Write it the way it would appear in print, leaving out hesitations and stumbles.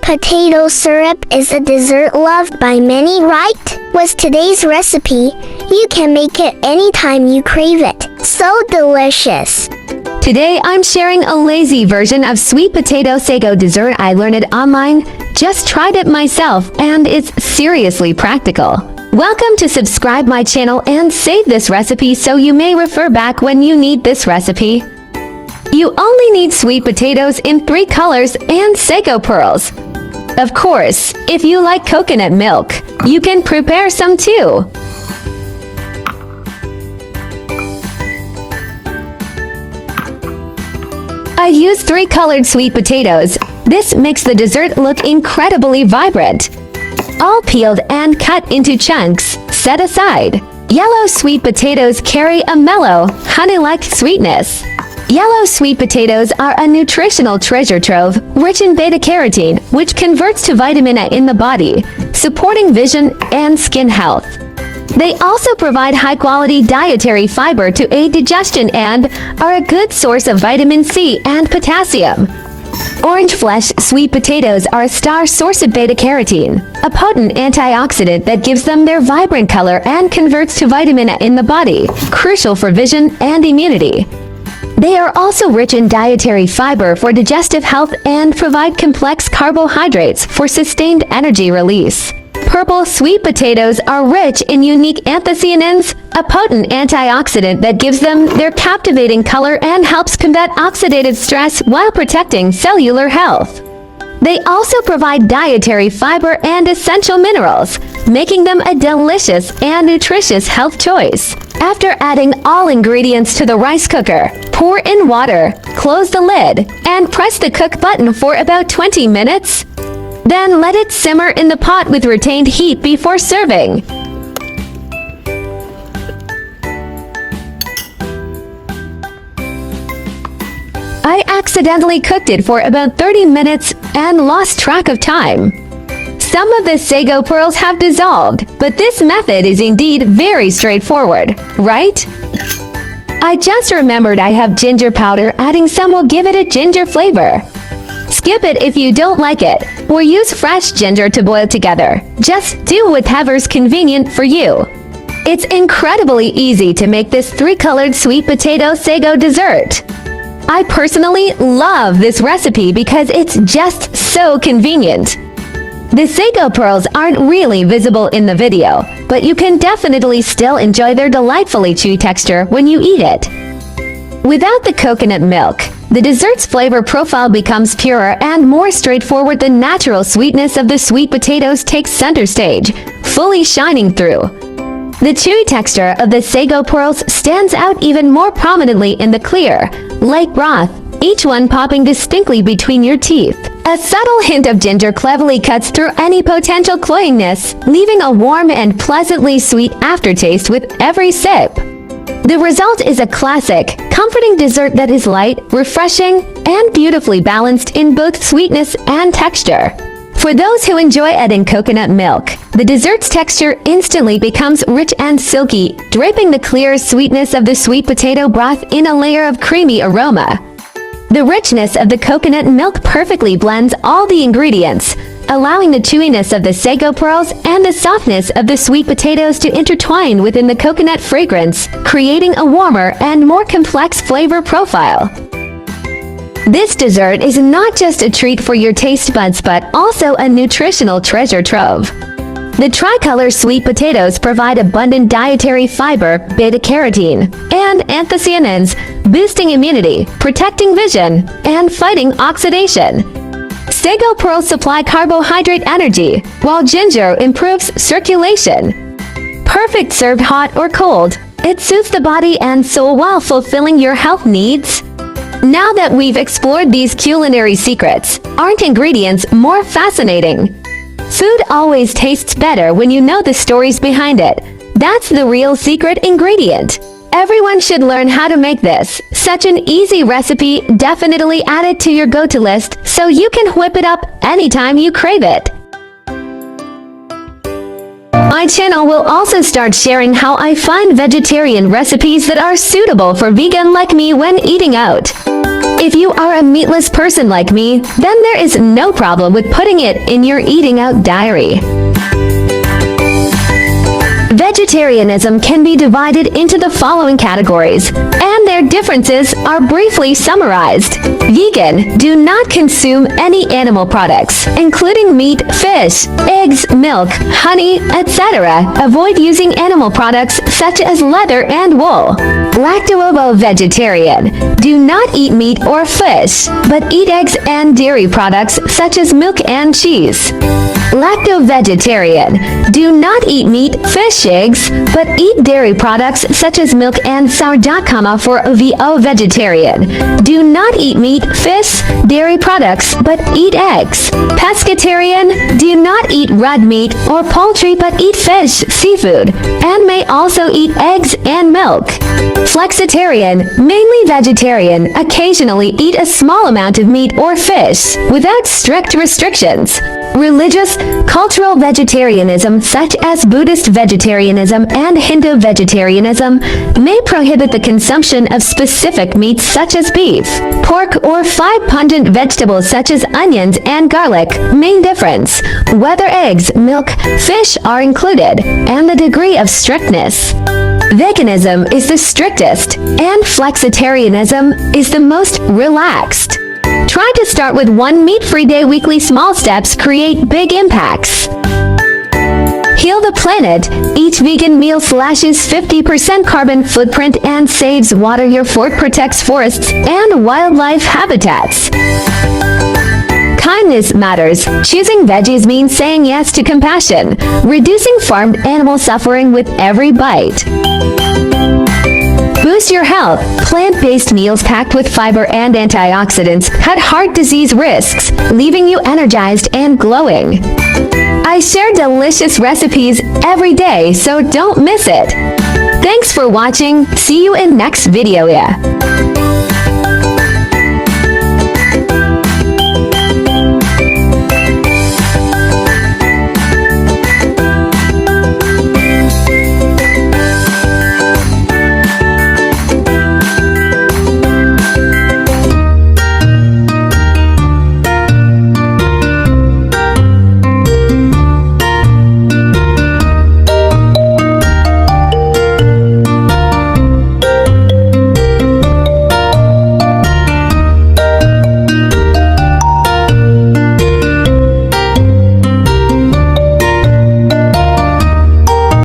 Potato syrup is a dessert loved by many, right? With today's recipe, you can make it anytime you crave it. So delicious! Today I'm sharing a lazy version of sweet potato sago dessert. I learned it online, just tried it myself, and it's seriously practical. Welcome to subscribe my channel and save this recipe so you may refer back when you need this recipe. You only need sweet potatoes in 3 colors and sago pearls. Of course, if you like coconut milk, you can prepare some too. I used 3 colored sweet potatoes. This makes the dessert look incredibly vibrant. All peeled and cut into chunks, set aside. Yellow sweet potatoes carry a mellow, honey-like sweetness. Yellow sweet potatoes are a nutritional treasure trove, rich in beta-carotene, which converts to vitamin A in the body, supporting vision and skin health. They also provide high-quality dietary fiber to aid digestion and are a good source of vitamin C and potassium. Orange flesh sweet potatoes are a star source of beta-carotene, a potent antioxidant that gives them their vibrant color and converts to vitamin A in the body, crucial for vision and immunity. They are also rich in dietary fiber for digestive health and provide complex carbohydrates for sustained energy release. Purple sweet potatoes are rich in unique anthocyanins, a potent antioxidant that gives them their captivating color and helps combat oxidative stress while protecting cellular health. They also provide dietary fiber and essential minerals, making them a delicious and nutritious health choice. After adding all ingredients to the rice cooker, pour in water, close the lid, and press the cook button for about 20 minutes. Then let it simmer in the pot with retained heat before serving. I accidentally cooked it for about 30 minutes and lost track of time. Some of the sago pearls have dissolved, but this method is indeed very straightforward, right? I just remembered I have ginger powder. Adding some will give it a ginger flavor. Skip it if you don't like it, or use fresh ginger to boil together. Just do whatever's convenient for you. It's incredibly easy to make this 3-colored sweet potato sago dessert. I personally love this recipe because it's just so convenient. The sago pearls aren't really visible in the video, but you can definitely still enjoy their delightfully chewy texture when you eat it. Without the coconut milk, the dessert's flavor profile becomes purer and more straightforward. The natural sweetness of the sweet potatoes takes center stage, fully shining through. The chewy texture of the sago pearls stands out even more prominently in the clear, light broth, each one popping distinctly between your teeth. A subtle hint of ginger cleverly cuts through any potential cloyingness, leaving a warm and pleasantly sweet aftertaste with every sip. The result is a classic, comforting dessert that is light, refreshing, and beautifully balanced in both sweetness and texture. For those who enjoy adding coconut milk, the dessert's texture instantly becomes rich and silky, draping the clear sweetness of the sweet potato broth in a layer of creamy aroma. The richness of the coconut milk perfectly blends all the ingredients, allowing the chewiness of the sago pearls and the softness of the sweet potatoes to intertwine within the coconut fragrance, creating a warmer and more complex flavor profile. This dessert is not just a treat for your taste buds but also a nutritional treasure trove. The tricolor sweet potatoes provide abundant dietary fiber, beta-carotene, and anthocyanins, boosting immunity, protecting vision, and fighting oxidation. Sago pearls supply carbohydrate energy, while ginger improves circulation. Perfect served hot or cold, it soothes the body and soul while fulfilling your health needs. Now that we've explored these culinary secrets, aren't ingredients more fascinating? Food always tastes better when you know the stories behind it. That's the real secret ingredient. Everyone should learn how to make this. Such an easy recipe, definitely add it to your go-to list so you can whip it up anytime you crave it. My channel will also start sharing how I find vegetarian recipes that are suitable for vegan like me when eating out. If you are a meatless person like me, then there is no problem with putting it in your eating out diary. Vegetarianism can be divided into the following categories, and their differences are briefly summarized. Vegan, do not consume any animal products, including meat, fish, eggs, milk, honey, etc. Avoid using animal products such as leather and wool. Lacto-ovo-vegetarian, do not eat meat or fish, but eat eggs and dairy products such as milk and cheese. Lacto-vegetarian, do not eat meat, fish, eggs, but eat dairy products such as milk and sourdough. For OVO-vegetarian, do not eat meat, fish, dairy products, but eat eggs. Pescatarian, do not eat red meat or poultry but eat fish, seafood, and may also eat eggs and milk. Flexitarian, mainly vegetarian, occasionally eat a small amount of meat or fish, without strict restrictions. Religious, cultural vegetarianism such as Buddhist vegetarianism and Hindu vegetarianism may prohibit the consumption of specific meats such as beef, pork, or 5 pungent vegetables such as onions and garlic. Main difference: whether eggs, milk, fish are included, and the degree of strictness. Veganism is the strictest, and flexitarianism is the most relaxed. Try to start with one meat-free day. Weekly small steps create big impacts. Heal the planet. Each vegan meal slashes 50% carbon footprint and saves water. Your fork protects forests and wildlife habitats. Kindness matters. Choosing veggies means saying yes to compassion, reducing farmed animal suffering with every bite. Boost your health. Plant-based meals packed with fiber and antioxidants cut heart disease risks, leaving you energized and glowing. I share delicious recipes every day, so don't miss it. Thanks for watching. See you in next video.